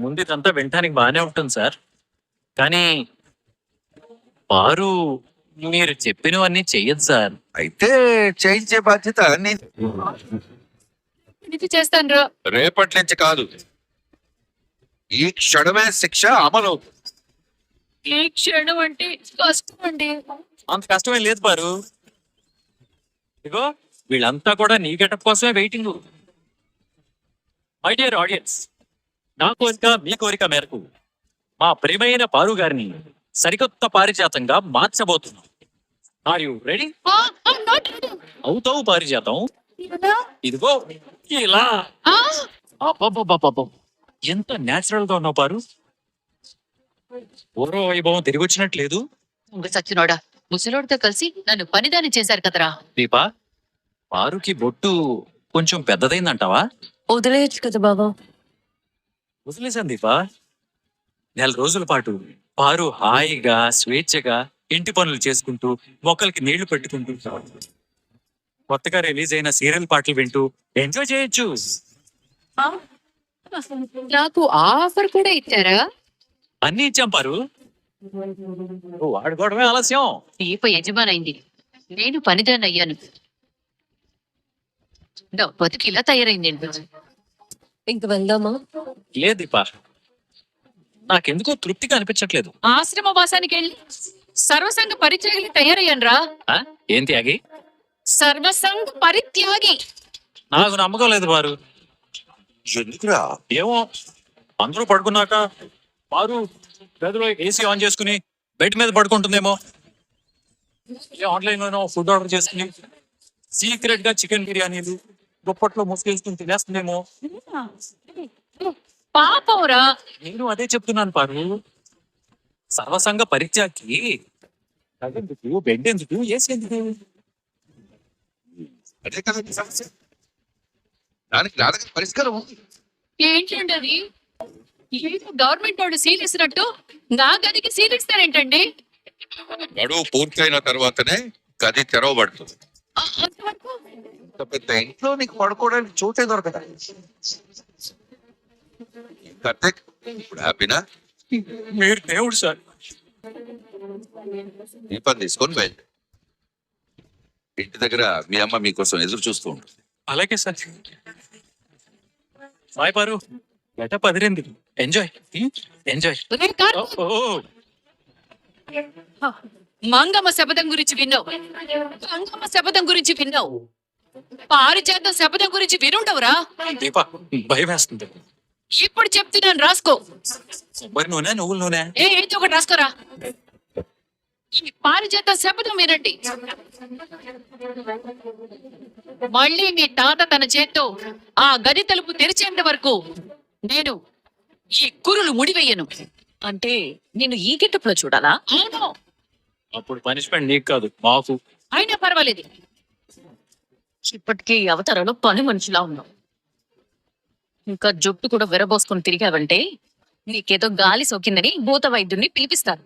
ముందు ఇదంతా వినటానికి బాగానే ఉంటుంది సార్. కానీ వారు మీరు చెప్పినవన్నీ చెయ్యదు సార్. అయితే చేయించే బాధ్యత ఇది చేస్తాను రా. రేపటి నుంచి కాదు, ఈ క్షణమే శిక్ష అమలు. ఏ క్షణం అంటే కష్టం అండి. అంత కష్టమేం లేదు పారు. ఇగో వీళ్ళంతా కూడా నీ గెటప్ కోసమే వెయిటింగ్. మై డియర్ ఆడియన్స్, నా కోరిక మీ కోరిక మేరకు మా ప్రియమైన పారు గారిని సరికొత్త పారిజాతంగా మార్చబోతున్నాం. Are you ready? అవుతావు పారిజాతం. ఇదిగో ఇలా. అబ్బబ్బబ్బబ్బబ్బ. ఎంత న్యాచురల్ గా ఉన్నావు పారు. పూర్వ వైభవం తిరిగి వచ్చినట్లేదు. సచ్చినోడా, ముసలోడితో కలిసి నన్ను పనిదాన్ని చేశారు కదరా. దీపా, పారుకి బొట్టు కొంచెం పెద్దదైందంటావా? వదిలేయచ్చు కదా బాబా. వదిలేశాను దీపా. 4 రోజుల పాటు పారు హాయిగా స్వేచ్ఛగా ఇంటి పనులు చేసుకుంటూ మొక్కలకి నీళ్లు పెట్టుకుంటూ కొత్తగా రిలీజ్ అయిన సీరియల్ పాటలు వింటూ ఎంజాయ్ చేయొచ్చు. నాకు ఆఫర్ కూడా ఇచ్చారా? అన్ని ఇచ్చాం పారు. వాడుకోవడమే ఆలస్యం. దీప యజమానైంది, నేను పనిదాన్ని అయ్యాను. నా బతుకు ఇలా తయారైంది. ఇంక వెళ్దామా? లేదు దీపా, నాకెందుకో తృప్తిగా అనిపించట్లేదు. ఆశ్రమ వాసానికి వెళ్ళి సర్వసంగ పరిత్యాగి తయారయ్యాను రా. ఏం త్యాగి? సర్వసంగ పరిత్యాగి. నాకు నమ్మకం లేదు పారు. ఎందుకురా? ఏమో, అందరూ పడుకున్నాక పారు గదిలో ఏసీ ఆన్ చేసుకుని బెడ్ మీద పడుకుంటుందేమో. ఆన్లైన్ లోనో ఫుడ్ ఆర్డర్ చేసుకుని సీక్రెట్ గా చికెన్ బిర్యానీలు దుప్పట్లో ముసుకేసుకుని తినేస్తుందేమో. పాపంరా. నేను అదే చెప్తున్నాను పారు. సర్వసంగ పరిత్యాగి ఎందుకు, బెడ్ ఎందుకు, ఏసీ ఎందుకు? అదే కదా నీ సమస్య. దానికి నా దగ్గర పరిష్కారం ఉంది. ఏంటండి అది? గవర్నమెంట్ వాడు సీల్ ఇస్తున్నట్టు నా గదికి సీల్ ఇస్తారేంటండి? గడువు పూర్తయిన తర్వాతనే గది తెరవబడుతుంది. అంతవరకు ఇంత పెద్ద ఇంట్లో నీకు పడుకోవడానికి చోటే దొరకదా? కార్తీక్, ఇప్పుడు హ్యాపీనా? మీరు దేవుడు సార్. ఈ పని తీసుకొని బయట ఇంటి దగ్గర మీ అమ్మ మీకోసం ఎదురు చూస్తూ ఉంటుంది. అలాగే సార్. బాయ్ పారు. గెటప్ అదిరింది. Enjoy enjoy. మంగమ్మ శపథం గురించి విన్నావు, మంగమ్మ శపథం గురించి విన్నావు, పారిజాతం శపథం గురించి వినుండవురా. దీపా, భయం వేస్తుంది. ఇప్పుడు చెప్తున్నాను, రాసుకో. కొబ్బరి నూనె, నువ్వుల నూనె. ఏంటి ఒకటి రాసుకోరా. ఈ పారిజాత శపథం వినండి. మళ్ళీ మీ తాత తన చేత్తో ఆ గది తలుపు తెరిచేంత వరకు నేను ఈ కురులు ముడివేయను. అంటే నేను ఈ గెటప్ లో చూడాలా? అవును. అప్పుడు పనిష్మెంట్ నీకు కాదు, మాకు. అయినా పర్వాలేదు. ఇప్పటికీ అవతారంలో పని మనిషిలా ఉన్నావు. ఇంకా జుట్టు కూడా విరబోసుకుని తిరిగావంటే నీకేదో గాలి సోకిందని భూత వైద్యుడిని పిలిపిస్తారు.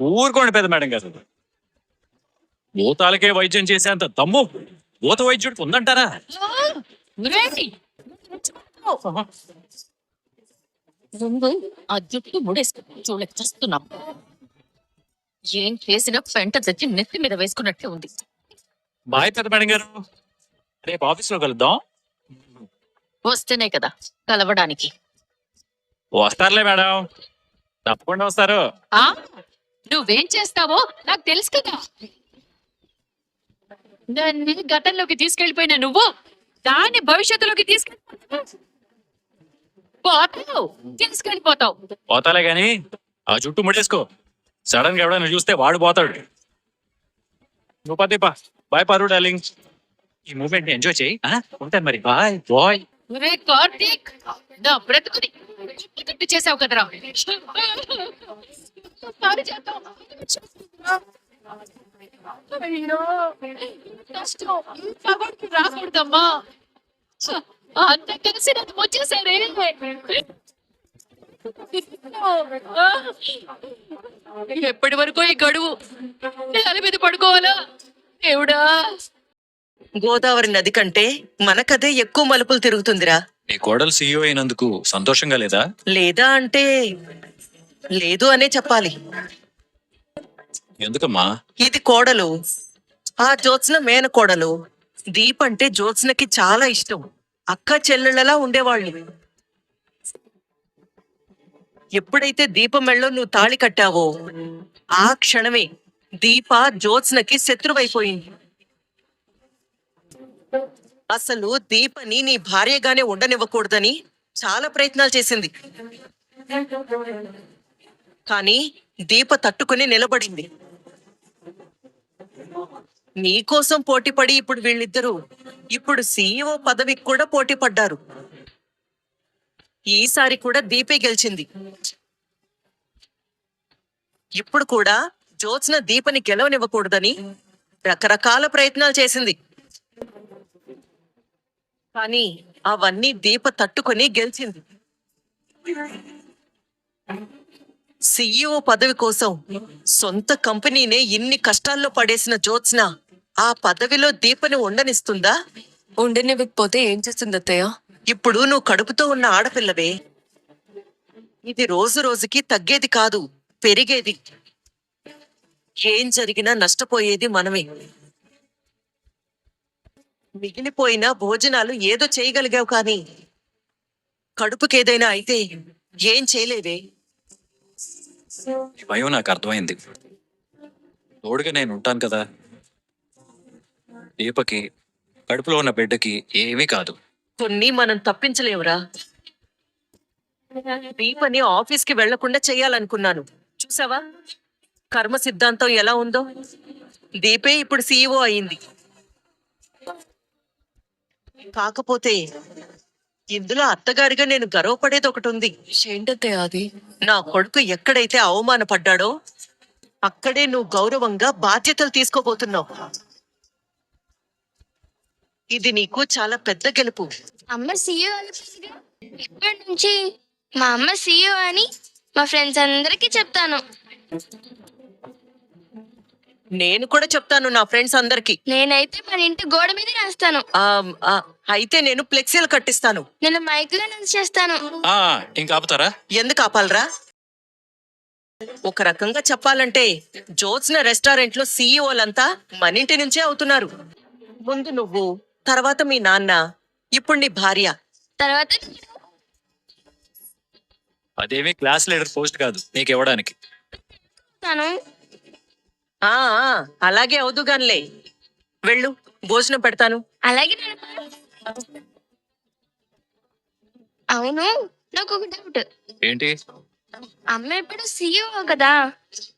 ఊరుకోండి పెద్ద మేడం గారు. భూతాలకే వైద్యం చేసేంత దమ్ము భూత వైద్యుడికి ఉందంటారా? ముందు ఆ జుట్టు ముడేసుకుని చూడలేక చేస్తున్నాం. ఏం చేసినా పెంట తెచ్చి నెత్తి మీద వేసుకున్నట్టే ఉంది. బాయ్ పెద్ద మేడం గారు. రేపు ఆఫీస్ లో కలుద్దాం. వస్తేనే కదా కలవడానికి. వస్తారులే మేడం, తప్పకుండా వస్తారు. ఆ నువ్వేం చేస్తావో నాకు తెలుసు కదా. దాన్ని గతంలోకి తీసుకెళ్లిపోయిన నువ్వు దాన్ని భవిష్యత్తులోకి తీసుకెళ్ళిపోతావు. పోతాలే గాని ఆ జుట్టు ముడేసుకో. సడన్ గా ఎవడైనా చూస్తే వాడు పోతాడు. నువ్వు పదేపా. బాయ్ పారు డార్లింగ్. ఈ మూమెంట్ ని ఎంజాయ్ చేయి. ఉంటాను మరి. Bye bye. కార్తీక్, నా బ్రతుకుని చేసావు కదరా. రాకూడదమ్మా. అంత కలిసి నన్ను వచ్చేసారే. ఎప్పటి వరకు ఈ గడువు నేల మీద పడుకోవాలా దేవుడా? గోదావరి నది కంటే మనకదే ఎక్కువ మలుపులు తిరుగుతుందిరా. నీ కోడలు సీఈఓ అయినందుకు సంతోషంగా లేదా? లేదా అంటే లేదు అనే చెప్పాలి. ఎందుకమ్మా? ఇది కోడలు, ఆ జ్యోత్స్న మేనకోడలు. దీప్ అంటే జ్యోత్స్నకి చాలా ఇష్టం. అక్క చెల్లెళ్ళలా ఉండేవాళ్ళు. ఎప్పుడైతే దీప మెళ్ళో నువ్వు తాళి కట్టావో ఆ క్షణమే దీప జ్యోత్స్నకి శత్రువైపోయింది. అసలు దీపని నీ భార్యగానే ఉండనివ్వకూడదని చాలా ప్రయత్నాలు చేసింది. కానీ దీప తట్టుకుని నిలబడింది. నీకోసం పోటీపడి ఇప్పుడు వీళ్ళిద్దరూ ఇప్పుడు సీఈఓ పదవికి కూడా పోటీ పడ్డారు. ఈసారి కూడా దీపే గెలిచింది. ఇప్పుడు కూడా జ్యోత్స్న దీపని గెలవనివ్వకూడదని రకరకాల ప్రయత్నాలు చేసింది. కానీ అవన్నీ దీప తట్టుకొని గెలిచింది. సీఈఓ పదవి కోసం సొంత కంపెనీనే ఇన్ని కష్టాల్లో పడేసిన జ్యోత్స్న ఆ పదవిలో దీపని ఉండనిస్తుందా? ఉండనివ్వకపోతే ఏం చేస్తుంది అత్తయ్య? ఇప్పుడు నువ్వు కడుపుతో ఉన్న ఆడపిల్లవే. ఇది రోజు రోజుకి తగ్గేది కాదు, పెరిగేది. ఏం జరిగినా నష్టపోయేది మనమే. మిగిలిపోయిన భోజనాలు ఏదో చేయగలిగావు కానీ కడుపుకేదైనా అయితే ఏం చేయలేవే. నీ భయం నాకు అర్థమైంది. తోడుగా నేను ఉంటాను కదా. దీపకి, కడుపులో ఉన్న బిడ్డకి ఏమీ కాదు. కొన్ని మనం తప్పించలేవురా. దీపని ఆఫీస్కి వెళ్లకుండా చెయ్యాలనుకున్నాను. చూసావా కర్మ సిద్ధాంతం ఎలా ఉందో. దీపే ఇప్పుడు సీఈఓ అయింది. కాకపోతే ఇందులో అత్తగారిగా నేను గర్వపడేది ఒకటి ఉంది. ఏంటత్తయ్య అది? నా కొడుకు ఎక్కడైతే అవమానపడ్డాడో అక్కడే నువ్వు గౌరవంగా బాధ్యతలు తీసుకోబోతున్నావు. ఇది నీకు చాలా పెద్ద గెలుపు. అమ్మ సీఈఓ అయిపోయింది. ఇప్పటి నుంచి మా అమ్మ సీఈఓ అని మా ఫ్రెండ్స్ అందరికీ చెప్తాను. నేను కూడా చెప్తాను నా ఫ్రెండ్స్ అందరికి. నేనైతే మన ఇంటి గోడ మీద రాస్తాను. అయితే నేను ఫ్లెక్సీలు కట్టిస్తాను. నేను మైక్ లో అనౌన్స్ చేస్తాను. ఇంకా ఆపుతారా? ఎందుకు ఆపాలరా? ఒక రకంగా చెప్పాలంటే జ్యోత్స్న రెస్టారెంట్ లో సీఈఓలంతా మన ఇంటి నుంచే అవుతున్నారు. ముందు నువ్వు, తర్వాత మీ నాన్న, ఇప్పుడు నీ భార్య. తర్వాత అదేమీ క్లాస్ లీడర్ పోస్ట్ కాదు నీకు ఇవ్వడానికి. తాను ఆ అలాగే అవుదుగానిలే. వెళ్ళు, భోజనం పెడతాను. అలాగే అవును, నాకు ఒక డౌట్. ఏంటి? అమ్మ ఇప్పుడు సీఈఓ కదా,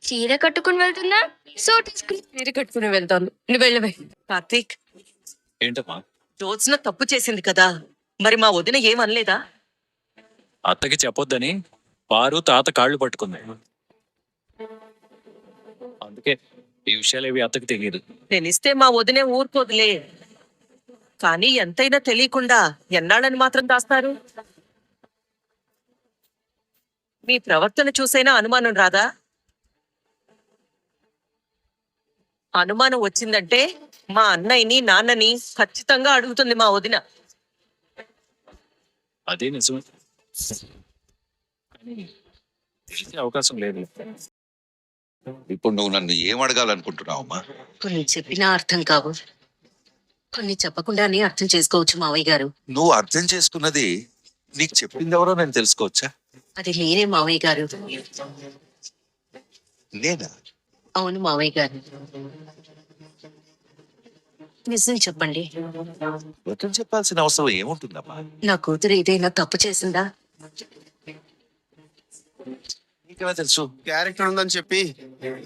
చీర కట్టుకుని వెళ్తుందా, సూట్ వేసుకుని? చీర కట్టుకుని వెళ్తాను, నువ్వు వెళ్ళవే. కార్తీక్, ఏంటమ్మా? జ్యోత్స్న తప్పు చేసింది కదా, మరి మా వదిన ఏమనలేదా? అత్తకి చెప్పొద్దని పారు తాత కాళ్ళు పట్టుకుంది. అందుకే ఈ విషయాలేవి అత్తకి తెలియదు. తెలిస్తే మా వదినే ఊరుకోదులే. కానీ ఎంతైనా తెలియకుండా ఎన్నాళ్ళని మాత్రం దాస్తారు? మీ ప్రవర్తన చూసైనా అనుమానం రాదా? అనుమానం వచ్చిందంటే మా అన్నయ్యని నాన్నని ఖచ్చితంగా అడుగుతుంది మా వదిన. అదే నిజమే, కానీ తెలిసే అవకాశం లేదు. ఇప్పుడు నువ్వు నన్ను ఏం అడగాలనుకుంటున్నావు అమ్మా? కొన్ని చెప్పినా అర్థం కావు, కొన్ని చెప్పకుండానే అర్థం చేసుకోవచ్చు మావయ్య గారు. నువ్వు అర్థం చేసుకున్నది నీకు చెప్పింది ఎవరో నేను తెలుసుకోవచ్చా? అది నేనే మావయ్య గారు. నేనా? అవును మావయ్య గారు. నిజం చెప్పండి, అర్థం చెప్పాల్సిన అవసరం ఏముంటుందమ్మా? నా కూతురు ఏదైనా తప్పు చేసిందా? నీకెలా తెలుసు? క్యారెక్టర్ ఉందని చెప్పి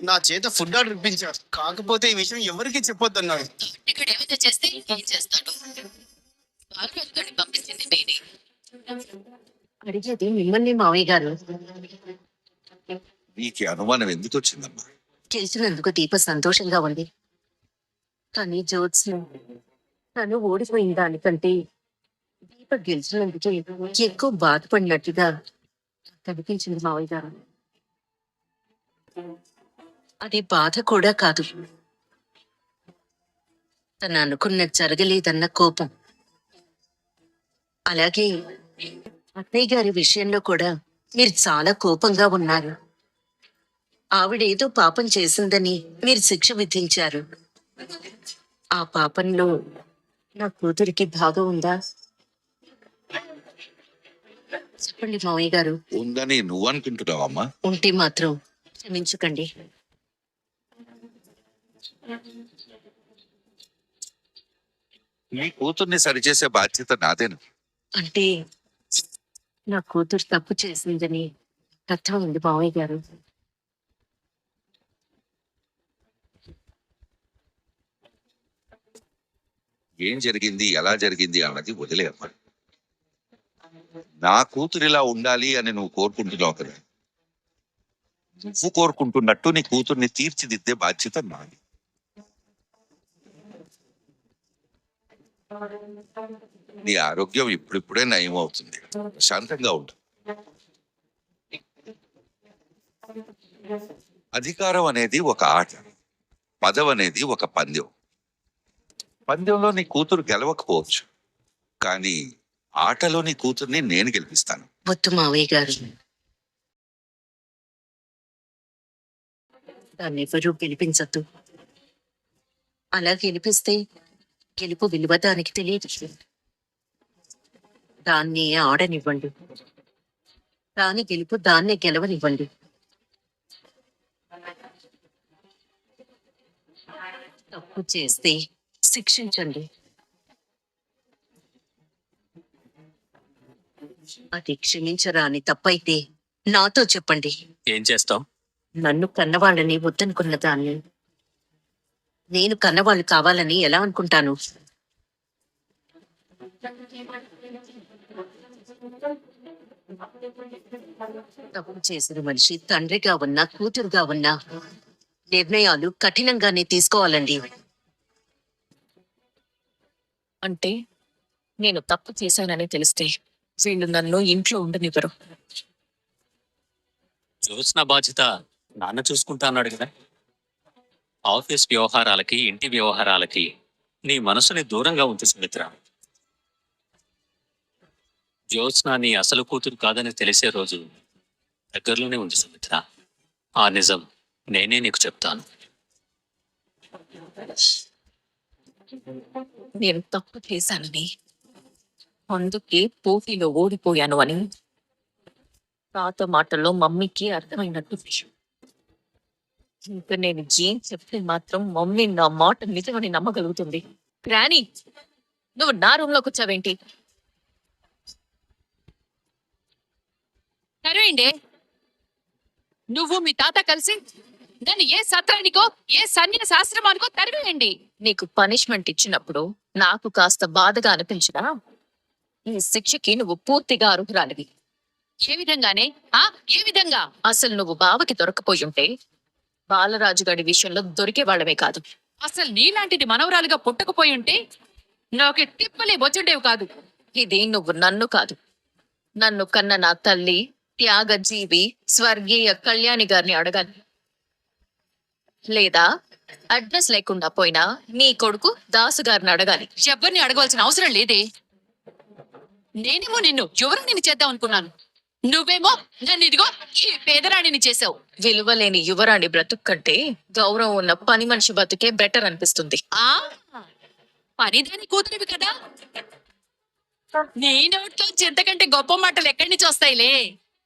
నా చేత ఫుడ్ ఆర్డర్ ఇప్పించారు. కాకపోతే ఈ విషయం ఎవరికి చెప్పొద్దన్నాడు. ఇక్కడ ఏమైతే చేస్తే ఏం చేస్తాడు? పంపించింది నేనే. అడిగేది మిమ్మల్ని మావయ్య గారు. నీకు అనుమానం ఎందుకు వచ్చిందమ్మా? గెలిచినందుకు దీప సంతోషంగా ఉంది, కానీ జ్యోత్స్న తను ఓడిపోయిన దానికంటే దీప గెలిచినందుకే ఎక్కువ బాధపడినట్టుగా కనిపించింది మావయ్య గారు. అది బాధ కూడా కాదు, తను అనుకున్నది జరగలేదన్న కోపం. అలాగే అత్తయ్య గారి విషయంలో కూడా మీరు చాలా కోపంగా ఉన్నారు. ఆవిడేదో పాపం చేసిందని మీరు శిక్ష విధించారు. ఆ పాపంలో నా కూతురికి భాగం ఉందా? చెప్పండి మావయ్య గారు. ఉందని నువ్వు అనుకుంటున్నావమ్మా? ఉంటే మాత్రం క్షమించకండి. నీ కూతుర్ని సరిచేసే బాధ్యత నాదేను. అంటే నా కూతురు తప్పు చేసిందని అర్థం ఉంది మావయ్య గారు. ఏం జరిగింది, ఎలా జరిగింది అన్నది వదిలేమ్మా. నా కూతురు ఇలా ఉండాలి అని నువ్వు కోరుకుంటున్నావు కదా, నువ్వు కోరుకుంటున్నట్టు నీ కూతుర్ని తీర్చిదిద్దే బాధ్యత నాది. నీ ఆరోగ్యం ఇప్పుడిప్పుడే నయం అవుతుంది. శాంతంగా ఉండు. అధికారం అనేది ఒక ఆట, పదవి అనేది ఒక పందెం. పందెంలో నీ కూతురు గెలవకపోవచ్చు, కానీ ఆటలో నీ కూతుర్ని నేను గెలిపిస్తాను. వద్దు మావయ్య గారు, దాన్ని ఎవరూ గెలిపించద్దు. అలా గెలిపిస్తే గెలుపు విలువ దానికి తెలియదు. దాన్ని ఆడనివ్వండి, దాని గెలుపు దాన్నే గెలవనివ్వండి. తప్పు చేస్తే శిక్షించండి. అది క్షమించరాని తప్పైతే నాతో చెప్పండి. ఏం చేస్తావు? నన్ను కన్నవాళ్ళని వద్దనుకున్న దాన్ని నేను కన్నవాళ్ళు కావాలని ఎలా అనుకుంటాను? తప్పు చేసిన మనిషి తండ్రిగా ఉన్నా కూతురుగా ఉన్నా నిర్ణయాలు కఠినంగానే తీసుకోవాలండి. అంటే నేను తప్పు చేశానని తెలిస్తే వీళ్ళు నన్ను ఇంట్లో ఉండనివ్వరు. చూసిన బాధ్యత నాన్న చూసుకుంటా అన్నాడు కదా. ఆఫీస్ వ్యవహారాలకి, ఇంటి వ్యవహారాలకి నీ మనసుని దూరంగా ఉంచు సుమిత్ర. జ్యోత్స్న నీ అసలు కూతురు కాదని తెలిసే రోజు దగ్గరలోనే ఉంది సుమిత్ర. ఆ నిజం నేనే నీకు చెప్తాను. నేను తప్పు చేశానని, అందుకే పోటీలో ఓడిపోయాను అని తాత మాటల్లో మమ్మీకి అర్థమైనట్టు విషయం. ఇంకా నేను ఏం చెప్తే మాత్రం మమ్మీ నా మాట నిజమని నమ్మగలుగుతుంది. గ్రానీ, నువ్వు నా రూమ్ లోకి వచ్చావేంటి? సరేండి, నువ్వు మీ తాత కలిసి నన్ను ఏ సత్రానికో ఏ సన్యాసాశ్రమానికో తరివేయండి. నీకు పనిష్మెంట్ ఇచ్చినప్పుడు నాకు కాస్త బాధగా అనిపించినా ఈ శిక్షకి నువ్వు పూర్తిగా అర్హురాలివి. ఏ విధంగానే? ఏ విధంగా? అసలు నువ్వు బావకి దొరకపోయి ఉంటే బాలరాజు గడి విషయంలో దొరికే వాళ్ళవే కాదు. అసలు నీలాంటిది మనవరాలుగా పుట్టకపోయి ఉంటే నాకు తిప్పలే వచ్చుండేవి కాదు. ఇది నువ్వు నన్ను కాదు, నన్ను కన్న నా తల్లి త్యాగజీవి స్వర్గీయ కళ్యాణి గారిని అడగాలి. లేదా అడ్రస్ లేకుండా పోయినా నీ కొడుకు దాసు గారిని అడగాలి. ఎవరిని అడగవలసిన అవసరం లేదే. నేనేమో నిన్ను యువరాణిని చేద్దాం అనుకున్నాను, నువ్వేమో నన్ను ఇదిగో ఈ పేదరాణిని చేసావు. విలువలేని యువరాణి బ్రతుకు కంటే గౌరవం ఉన్న పని మనిషి బతుకే బెటర్ అనిపిస్తుంది. పనిదాని కూతురివి కదా, నీ నోట్లో చింతకంటే గొప్ప మాటలు ఎక్కడి నుంచి వస్తాయిలే.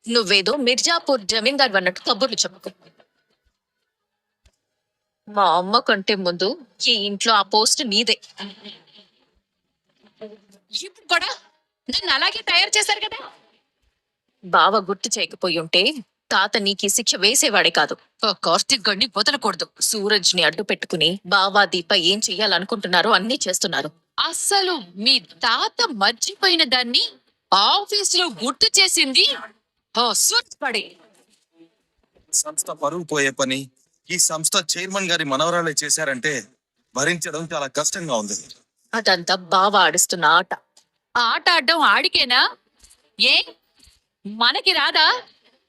నువ్వేదో మిర్జాపూర్ జమీందార్ అన్నట్టు కబుర్లు చెప్పుకో. మా అమ్మ కంటే ముందు ఈ ఇంట్లో ఆ పోస్ట్ నీదే. ఇప్పుడు కూడా నన్ను అలాగే తయారు చేశారు కదా. బావ గుర్తు చేయకపోయి ఉంటే తాత నీకు శిక్ష వేసేవాడే కాదు. ఆ కార్తీక్ గడిని వదలకూడదు. సూరజ్ ని అడ్డు పెట్టుకుని బావా దీప ఏం చెయ్యాలనుకుంటున్నారో అన్ని చేస్తున్నారు. అసలు మీ తాత మర్చిపోయిన దాన్ని ఆఫీసులో గుర్తు చేసింది పడే. సంస్థ పరువు పోయే పని ఈ సంస్థ చైర్మన్ గారి మనవరాలే చేశారంటే భరించడం చాలా కష్టంగా ఉంది. అదంతా బావ ఆడిస్తున్న ఆట. ఆ ఆట ఆడడం ఆడికేనా? ఏ మనకి రాదా?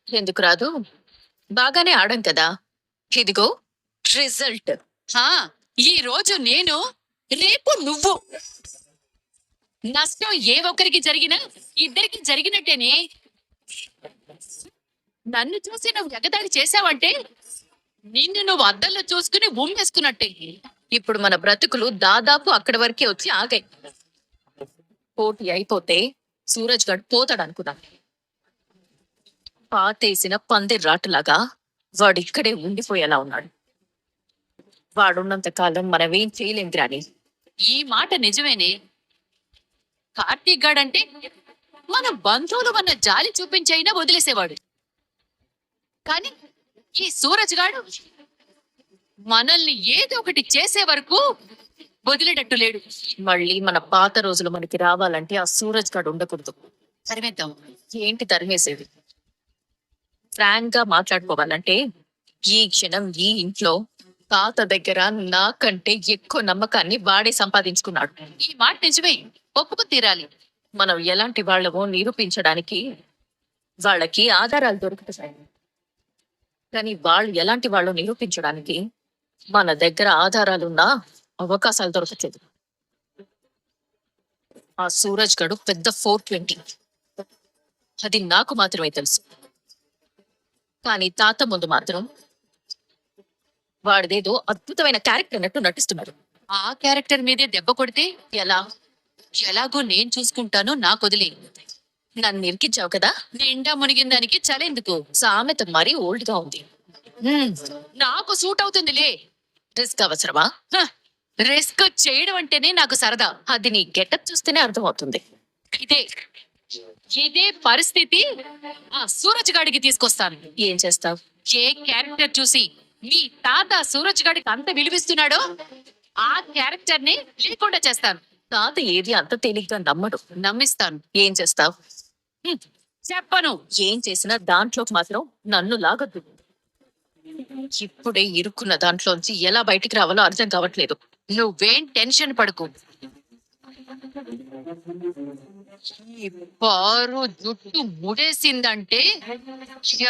ఎందుకు రాదు? బాగానే ఆడం కదా. ఇదిగో రిజల్ట్. ఈ రోజు నేను, రేపు నువ్వు. నష్టం ఏ ఒక్కరికి జరిగినా ఇద్దరికి జరిగినట్టేనే. నన్ను చూసి నువ్వు ఎగతాళి చేశావంటే నిన్ను నువ్వు అద్దంలో చూసుకుని ఉమ్మేసుకున్నట్టే. ఇప్పుడు మన బ్రతుకులు దాదాపు అక్కడి వరకే వచ్చి ఆగాయి. పోటీ అయిపోతే సూరజ్ గడ్ పోతాడు అనుకున్నాను. పాతేసిన పందిర్రాటులాగా వాడు ఇక్కడే ఉండిపోయేలా ఉన్నాడు. వాడున్నంత కాలం మనమేం చేయలేం గ్రాని. ఈ మాట నిజమేనే. కార్తీక్ గాడ్ అంటే మన బంధువులు మన జాలి చూపించైనా వదిలేసేవాడు. కానీ ఈ సూరజ్ గాడు మనల్ని ఏదో ఒకటి చేసే వరకు వదిలేటట్టు లేడు. మళ్ళీ మన పాత రోజులు మనకి రావాలంటే ఆ సూరజ్ గాడు ఉండకూడదు. తరిమేద్దాం. ఏంటి తరిమేసేది? ఫ్రాంక్ గా మాట్లాడుకోవాలంటే ఈ క్షణం ఈ ఇంట్లో తాత దగ్గర నాకంటే ఎక్కువ నమ్మకాన్ని వాడే సంపాదించుకున్నాడు. ఈ మాట నిజమే, ఒప్పుకు తీరాలి. మనం ఎలాంటి వాళ్ళమో నిరూపించడానికి వాళ్ళకి ఆధారాలు దొరుకుతాయి. కానీ వాళ్ళు ఎలాంటి వాళ్ళు నిరూపించడానికి మన దగ్గర ఆధారాలున్నా అవకాశాలు దొరకట్లేదు. ఆ సూరజ్ గడు పెద్ద 420. అది నాకు మాత్రమే తెలుసు. కానీ తాత ముందు మాత్రం వాడిదేదో అద్భుతమైన క్యారెక్టర్ అన్నట్టు నటిస్తున్నారు. ఆ క్యారెక్టర్ మీదే దెబ్బ కొడితే ఎలాగో నేను చూసుకుంటాను, నాకు వదిలే. నన్ను ఇరికించావు కదా, నిండా మునిగిన దానికి చలేందుకు. సామెత మరీ ఓల్డ్ గా ఉంది. నాకు సూట్ అవుతుందిలే. రిస్క్ అవసరమా? రిస్క్ చేయడం అంటేనే నాకు సరదా. అది నీ గెటప్ చూస్తేనే అర్థమవుతుంది. ఇదే పరిస్థితి ఆ సూరజ్ గాడికి తీసుకొస్తాను. ఏం చేస్తావు? ఏ క్యారెక్టర్ చూసి మీ తాత సూరజ్ గాడికి అంత విలువిస్తున్నాడో ఆ క్యారెక్టర్ ని లేకుండా చేస్తాను. తాత ఏది అంత తేలిగ్గా నమ్మడు. నమ్మిస్తాను. ఏం చేస్తావు? చెప్పను. ఏం చేసినా దాంట్లో మాత్రం నన్ను లాగద్దు. ఇప్పుడే ఇరుక్కున్న దాంట్లోంచి ఎలా బయటికి రావాలో అర్థం కావట్లేదు. నువ్వేం టెన్షన్ పడుకు. ఈ పారు జుట్టు ముడేసిందంటే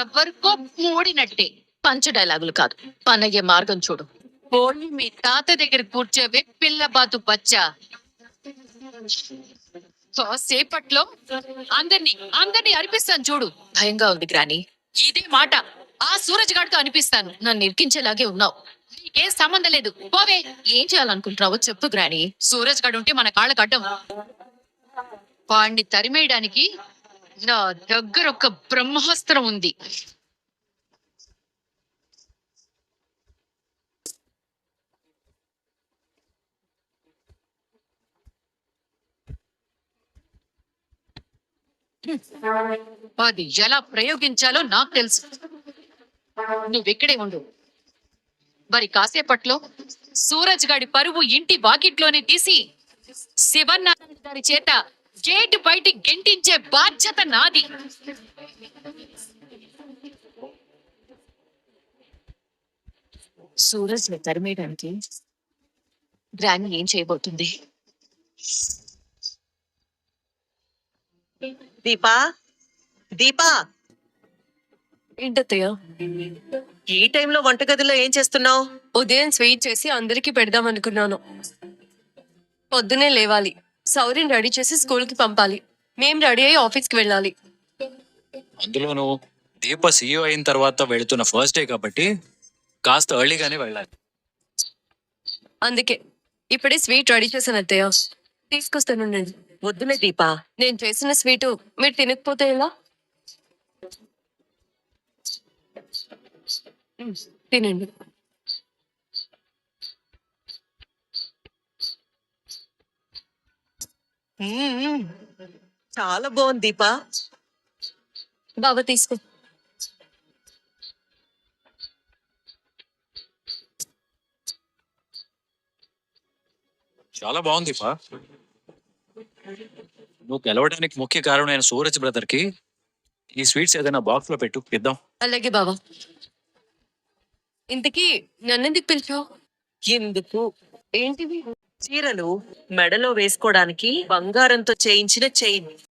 ఎవరికో మూడినట్టే. పంచ డైలాగులు కాదు, పనయ్యే మార్గం చూడు. పోయి మీ తాత దగ్గర కూర్చోవే పిల్లబాతు బచ్చా. సేపట్లో అందరినీ అనిపిస్తాను చూడు. భయంగా ఉంది గ్రాని. ఇదే మాట ఆ సూరజ్ గాడితో అనిపిస్తాను. నన్ను ఇరికించేలాగే ఉన్నావు. నీకేం సంబంధం లేదు, పోవే. ఏం చేయాలనుకుంటున్నావో చెప్పు గ్రాని. సూరజ్ గాడు ఉంటే మన కాళ్ళకు అడ్డం. వాణ్ణి తరిమేయడానికి నా దగ్గర ఒక బ్రహ్మాస్త్రం ఉంది. అది ఎలా ప్రయోగించాలో నాకు తెలుసు. నువ్వెక్కడే ఉండు. మరి కాసేపట్లో సూరజ్ గాడి పరువు ఇంటి వాకిట్లోనే తీసి శివనారాయణ గారి చేత గేటు బయటి గెంటించే బాధ్యత నాది. సూరజ్ ని తరిమేయడానికి గ్రాని ఏం చేయబోతుంది? దీపా, దీపా, ఏంటత్తయ్య? ఈ టైంలో వంటగదిలో ఏం చేస్తున్నావు? ఉదయం స్వీట్ చేసి అందరికి పెడదాం అనుకున్నాను. పొద్దునే లేవాలి, సౌరిని రెడీ చేసి స్కూల్కి పంపాలి, మేం రెడీ అయ్యి ఆఫీస్కి వెళ్ళాలి. అందులోనూ దీప సీఈఓ అయిన తర్వాత వెళుతున్న ఫస్ట్ డే కాబట్టి కాస్త ఎర్లీగానే వెళ్ళాలి. అందుకే ఇప్పుడే స్వీట్ రెడీ చేశాను అత్తయ్య, తీసుకొస్తాను. వద్దులే దీపా. నేను చేసిన స్వీటు మీరు తినకపోతే ఎలా? తినండి. చాలా బాగుంది దీపా. బాబా తీసుకో. చాలా బాగుంది పా. నువ్వు గెలవడానికి ముఖ్య కారణమైన సూరజ్ బ్రదర్ కి ఈ స్వీట్స్ ఏదైనా బాక్స్ లో పెట్టు, ఇద్దాం. అలాగే బాబా. ఇంతకీ నన్నెందుకు పిలిచావు? ఎందుకు? ఏంటివి? చీరలు మెడలో వేసుకోవడానికి బంగారంతో చేయించిన చైన్.